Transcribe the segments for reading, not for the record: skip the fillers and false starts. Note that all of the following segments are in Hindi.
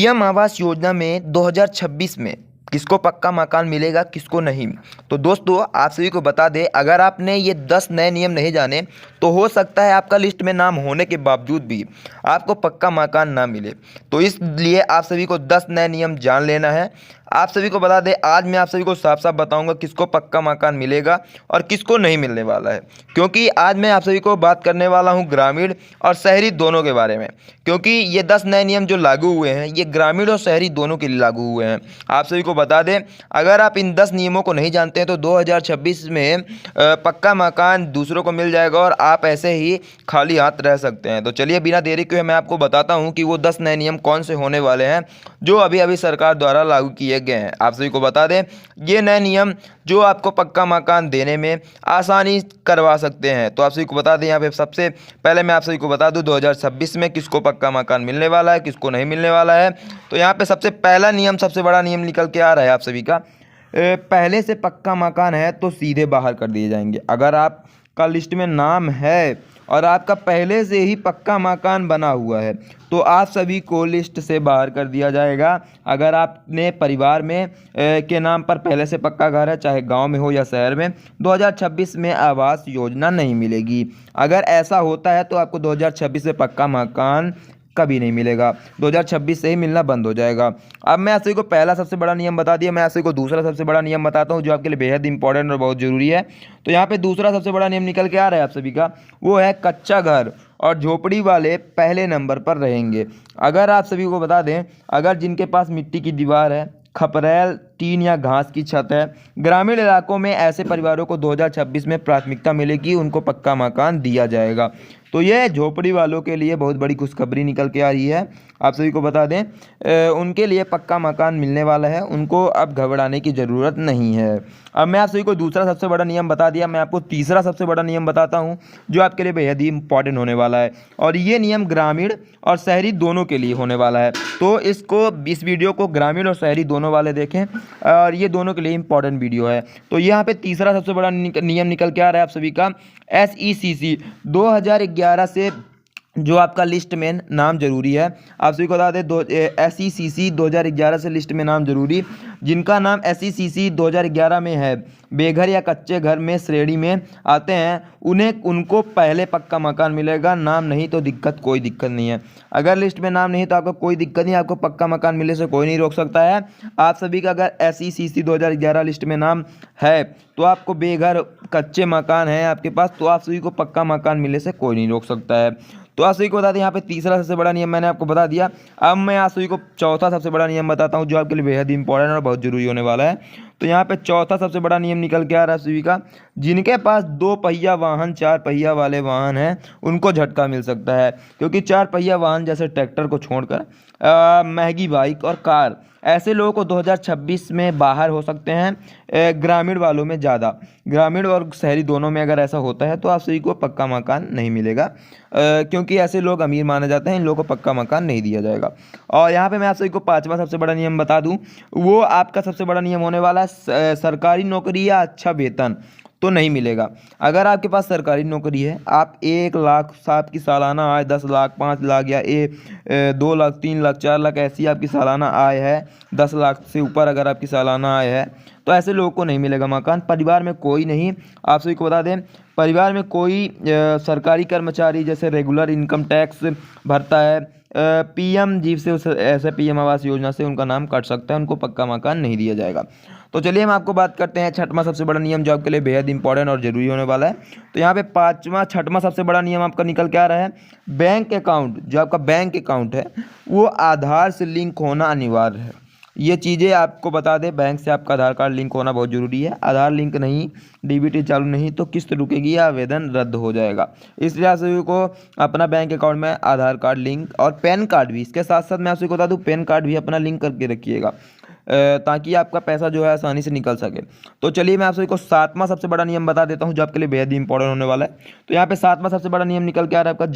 पीएम आवास योजना में 2026 में किसको पक्का मकान मिलेगा, किसको नहीं। तो दोस्तों आप सभी को बता दें, अगर आपने ये 10 नए नियम नहीं जाने तो हो सकता है आपका लिस्ट में नाम होने के बावजूद भी आपको पक्का मकान ना मिले। तो इसलिए आप सभी को 10 नए नियम जान लेना है। आप सभी को बता दें, आज मैं आप सभी को साफ साफ बताऊंगा किसको पक्का मकान मिलेगा और किसको नहीं मिलने वाला है। क्योंकि आज मैं आप सभी को बात करने वाला हूं ग्रामीण और शहरी दोनों के बारे में। क्योंकि ये 10 नए नियम जो लागू हुए हैं ये ग्रामीण और शहरी दोनों के लिए लागू हुए हैं। आप सभी को बता दें, अगर आप इन 10 नियमों को नहीं जानते हैं तो 2026 में पक्का मकान दूसरों को मिल जाएगा और आप ऐसे ही खाली हाथ रह सकते हैं। तो चलिए बिना देरी के मैं आपको बताता हूं कि वो 10 नए नियम कौन से होने वाले हैं जो अभी अभी सरकार द्वारा लागू किए गए हैं। आप सभी को बता दें, ये नए नियम जो आपको पक्का मकान देने में आसानी करवा सकते हैं। तो आप सभी को बता दें, यहाँ पे सबसे पहले मैं आप सभी को बता दूं 2026 में किसको पक्का मकान मिलने वाला है, किसको नहीं मिलने वाला है। तो यहाँ पे सबसे पहला नियम, सबसे बड़ा नियम निकल के आ रहा है आप सभी का, पहले से पक्का मकान है तो सीधे बाहर कर दिए जाएंगे। अगर आपका लिस्ट में नाम है और आपका पहले से ही पक्का मकान बना हुआ है तो आप सभी को लिस्ट से बाहर कर दिया जाएगा। अगर आपने परिवार में के नाम पर पहले से पक्का घर है, चाहे गांव में हो या शहर में, 2026 में आवास योजना नहीं मिलेगी। अगर ऐसा होता है तो आपको 2026 में पक्का मकान कभी नहीं मिलेगा, 2026 से ही मिलना बंद हो जाएगा। अब मैं आप सभी को पहला सबसे बड़ा नियम बता दिया, मैं आप सभी को दूसरा सबसे बड़ा नियम बताता हूं जो आपके लिए बेहद इंपॉर्टेंट और बहुत ज़रूरी है। तो यहाँ पे दूसरा सबसे बड़ा नियम निकल के आ रहा है आप सभी का, वो है कच्चा घर और झोपड़ी वाले पहले नंबर पर रहेंगे। अगर आप सभी को बता दें, अगर जिनके पास मिट्टी की दीवार है, खपरेल टीन या घास की छत है, ग्रामीण इलाकों में ऐसे परिवारों को 2026 में प्राथमिकता मिलेगी, उनको पक्का मकान दिया जाएगा। तो ये झोपड़ी वालों के लिए बहुत बड़ी खुशखबरी निकल के आ रही है। आप सभी को बता दें, उनके लिए पक्का मकान मिलने वाला है, उनको अब घबराने की ज़रूरत नहीं है। अब मैं आप सभी को दूसरा सबसे बड़ा नियम बता दिया, मैं आपको तीसरा सबसे बड़ा नियम बताता हूं जो आपके लिए बेहद ही इंपॉर्टेंट होने वाला है और ये नियम ग्रामीण और शहरी दोनों के लिए होने वाला है। तो इस वीडियो को ग्रामीण और शहरी दोनों वाले देखें और ये दोनों के लिए इंपॉर्टेंट वीडियो है। तो यहाँ पे तीसरा सबसे बड़ा नियम निकल के आ रहा है आप सभी का, SECC 2011 से जो आपका लिस्ट में नाम जरूरी है। आप सभी को बता दें, SECC 2011 से लिस्ट में नाम जरूरी, जिनका नाम SECC 2011 में है, बेघर या कच्चे घर में श्रेणी में आते हैं, उनको पहले पक्का मकान मिलेगा। नाम नहीं तो कोई दिक्कत नहीं है। अगर लिस्ट में नाम नहीं तो आपको कोई दिक्कत नहीं, आपको पक्का मकान मिलने से कोई नहीं रोक सकता है। आप सभी का अगर SECC 2011 लिस्ट में नाम है तो आपको बेघर कच्चे मकान है आपके पास, तो आप सभी को पक्का मकान मिलने से कोई नहीं रोक सकता है। तो आप सभी को बता दें, यहाँ पे तीसरा सबसे बड़ा नियम मैंने आपको बता दिया। अब मैं आप सभी को चौथा सबसे बड़ा नियम बताता हूँ जो आपके लिए बेहद इंपॉर्टेंट और बहुत जरूरी होने वाला है। तो यहाँ पे चौथा सबसे बड़ा नियम निकल के आ रहा है सभी का, जिनके पास 2 पहिया वाहन 4 पहिया वाले वाहन हैं उनको झटका मिल सकता है। क्योंकि 4 पहिया वाहन जैसे ट्रैक्टर को छोड़कर महंगी बाइक और कार, ऐसे लोगों को 2026 में बाहर हो सकते हैं। ग्रामीण वालों में ज़्यादा, ग्रामीण और शहरी दोनों में अगर ऐसा होता है तो आप सभी को पक्का मकान नहीं मिलेगा, क्योंकि ऐसे लोग अमीर माने जाते हैं, इन लोगों को पक्का मकान नहीं दिया जाएगा। और यहाँ पे मैं आप सभी को पांचवा सबसे बड़ा नियम बता दूं, वो आपका सबसे बड़ा नियम होने वाला है, सरकारी नौकरी या अच्छा वेतन तो नहीं मिलेगा। अगर आपके पास सरकारी नौकरी है, आप 1 लाख आपकी सालाना आय, 10 लाख 5 लाख या 2 लाख 3 लाख 4 लाख ऐसी आपकी सालाना आय है, 10 लाख से ऊपर अगर आपकी सालाना आय है तो ऐसे लोगों को नहीं मिलेगा मकान। परिवार में कोई नहीं, आप सभी को बता दें, परिवार में कोई सरकारी कर्मचारी जैसे रेगुलर इनकम टैक्स भरता है, PM जीव से ऐसे PM आवास योजना से उनका नाम कट सकता है, उनको पक्का मकान नहीं दिया जाएगा। तो चलिए हम आपको बात करते हैं छठवां सबसे बड़ा नियम जो आपके लिए बेहद इंपॉर्टेंट और जरूरी होने वाला है। तो यहाँ पे छठवां सबसे बड़ा नियम आपका निकल के आ रहा है, बैंक अकाउंट, जो आपका बैंक अकाउंट है वो आधार से लिंक होना अनिवार्य है। ये चीज़ें आपको बता दें, बैंक से आपका आधार कार्ड लिंक होना बहुत ज़रूरी है। आधार लिंक नहीं, DBT चालू नहीं तो किस्त रुकेगी या आवेदन रद्द हो जाएगा। इसलिए आप सभी को अपना बैंक अकाउंट में आधार कार्ड लिंक और पैन कार्ड भी, इसके साथ साथ मैं आप सभी को बता दूं पैन कार्ड भी अपना लिंक करके रखिएगा, ताकि आपका पैसा जो है आसानी से निकल सके। तो चलिए मैं आप सभी को सातवां सबसे बड़ा नियम बता देता हूं जो आपके लिए बेहद ही इंपॉर्टेंट होने वाला है। तो यहाँ पे सातवां सबसे बड़ा नियम निकल के आ रहा है आपका,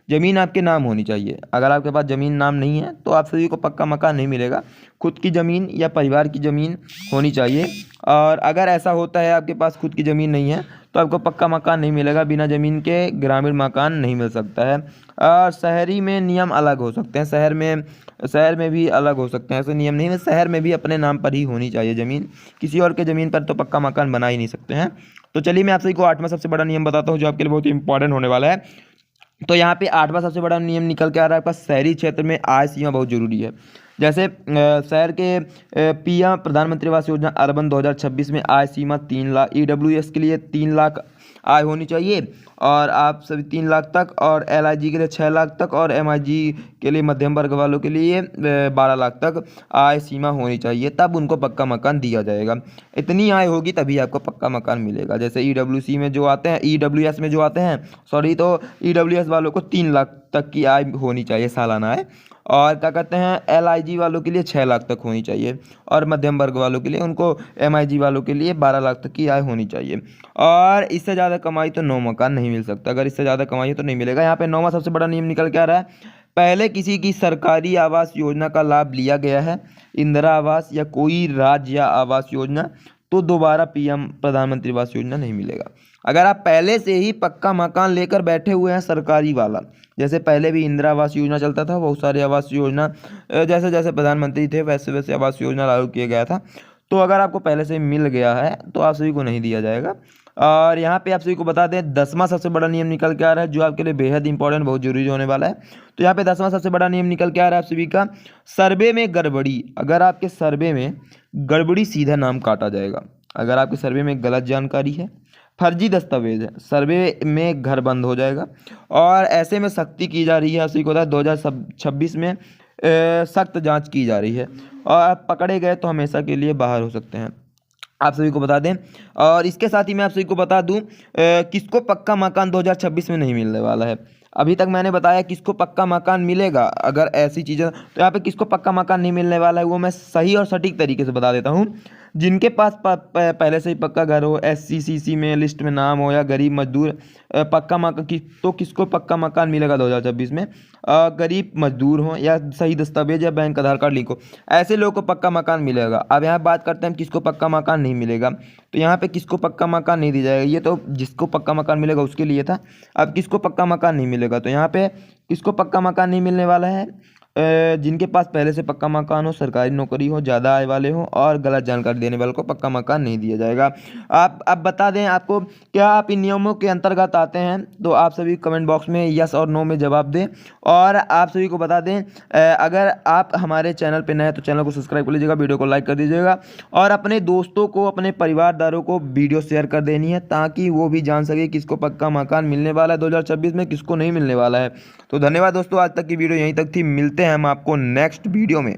जमीन आपके नाम होनी चाहिए। अगर आपके पास ज़मीन नाम नहीं है तो आप सभी को पक्का मकान नहीं मिलेगा। खुद की ज़मीन या परिवार की ज़मीन होनी चाहिए। और अगर ऐसा होता है आपके पास खुद की ज़मीन नहीं है तो आपको पक्का मकान नहीं मिलेगा। बिना ज़मीन के ग्रामीण मकान नहीं मिल सकता है। और शहरी में नियम अलग हो सकते हैं, शहर में भी अलग हो सकते हैं, ऐसे नियम नहीं है। शहर में भी अपने नाम पर ही होनी चाहिए ज़मीन, किसी और के ज़मीन पर तो पक्का मकान बना ही नहीं सकते हैं। तो चलिए मैं आप सभी को 8वां सबसे बड़ा नियम बताता हूँ जो आपके लिए बहुत ही इंपॉर्टेंट होने वाला है। तो यहाँ पे 8वां सबसे बड़ा नियम निकल के आ रहा है आपका, शहरी क्षेत्र में आय सीमा बहुत जरूरी है। जैसे शहर के पीएम प्रधानमंत्री आवास योजना अर्बन 2026 में आय सीमा 3 लाख, ईडब्ल्यूएस के लिए 3 लाख आय होनी चाहिए और आप सभी 3 लाख तक, और एलआईजी के लिए 6 लाख तक, और एमआईजी के लिए मध्यम वर्ग वालों के लिए 12 लाख तक आय सीमा होनी चाहिए, तब उनको पक्का मकान दिया जाएगा। इतनी आय होगी तभी आपको पक्का मकान मिलेगा। जैसे ईडब्ल्यूसी में जो आते हैं, ईडब्ल्यूएस में जो आते हैं, सॉरी, तो ईडब्ल्यूएस वालों को 3 लाख तक की आय होनी चाहिए, सालाना आय। और क्या कहते हैं, एलआईजी वालों के लिए 6 लाख तक होनी चाहिए, और मध्यम वर्ग वालों के लिए, उनको एमआईजी वालों के लिए 12 लाख तक की आय होनी चाहिए। और इससे ज़्यादा कमाई तो 9 मकान नहीं मिल सकता, अगर इससे ज़्यादा कमाई है तो नहीं मिलेगा। यहाँ पे 9वां सबसे बड़ा नियम निकल के आ रहा है, पहले किसी की सरकारी आवास योजना का लाभ लिया गया है, इंदिरा आवास या कोई राज्य आवास योजना, तो दोबारा पीएम प्रधानमंत्री आवास योजना नहीं मिलेगा। अगर आप पहले से ही पक्का मकान लेकर बैठे हुए हैं सरकारी वाला, जैसे पहले भी इंदिरा आवास योजना चलता था, बहुत सारे आवास योजना, जैसे जैसे प्रधानमंत्री थे वैसे वैसे आवास योजना लागू किया गया था, तो अगर आपको पहले से मिल गया है तो आप सभी को नहीं दिया जाएगा। और यहाँ पे आप सभी को बता दें 10वां सबसे बड़ा नियम निकल के आ रहा है जो आपके लिए बेहद इंपॉर्टेंट, बहुत जरूरी होने वाला है। तो यहाँ पे 10वां सबसे बड़ा नियम निकल के आ रहा है आप सभी का, सर्वे में गड़बड़ी, अगर आपके सर्वे में गड़बड़ी सीधा नाम काटा जाएगा। अगर आपके सर्वे में गलत जानकारी है, फर्जी दस्तावेज है, सर्वे में घर बंद हो जाएगा। और ऐसे में सख्ती की जा रही है, आप सभी को बता 2026 में सख्त जांच की जा रही है, और आप पकड़े गए तो हमेशा के लिए बाहर हो सकते हैं, आप सभी को बता दें। और इसके साथ ही मैं आप सभी को बता दूं किसको पक्का मकान 2026 में नहीं मिलने वाला है। अभी तक मैंने बताया किसको पक्का मकान मिलेगा, अगर ऐसी चीज़ें, तो यहाँ पे किसको पक्का मकान नहीं मिलने वाला है वो मैं सही और सटीक तरीके से बता देता हूँ। जिनके पास पहले से ही पक्का घर हो, SCCC में लिस्ट में नाम हो, या गरीब मजदूर, पक्का मकान तो किसको पक्का मकान मिलेगा 2026 में, गरीब मजदूर हो या सही दस्तावेज या बैंक आधार कार्ड लिंक हो, ऐसे लोगों को पक्का मकान मिलेगा। अब यहाँ बात करते हैं किसको पक्का मकान नहीं मिलेगा। तो यहाँ पे किसको पक्का मकान नहीं दिया जाएगा, ये तो जिसको पक्का मकान मिलेगा उसके लिए था। अब किसको पक्का मकान नहीं मिलेगा, तो यहाँ पे किसको पक्का मकान नहीं मिलने वाला है, जिनके पास पहले से पक्का मकान हो, सरकारी नौकरी हो, ज़्यादा आय वाले हो, और गलत जानकारी देने वालों को पक्का मकान नहीं दिया जाएगा। आप अब बता दें आपको, क्या आप इन नियमों के अंतर्गत आते हैं, तो आप सभी कमेंट बॉक्स में यस और नो में जवाब दें। और आप सभी को बता दें अगर आप हमारे चैनल पर नए हैं तो चैनल को सब्सक्राइब कर लीजिएगा, वीडियो को लाइक कर दीजिएगा, और अपने दोस्तों को, अपने परिवारदारों को वीडियो शेयर कर देनी है, ताकि वो भी जान सके किसको पक्का मकान मिलने वाला है 2026 में, किसको नहीं मिलने वाला है। तो धन्यवाद दोस्तों, आज तक की वीडियो यहीं तक थी, मिलते हैं हम आपको नेक्स्ट वीडियो में।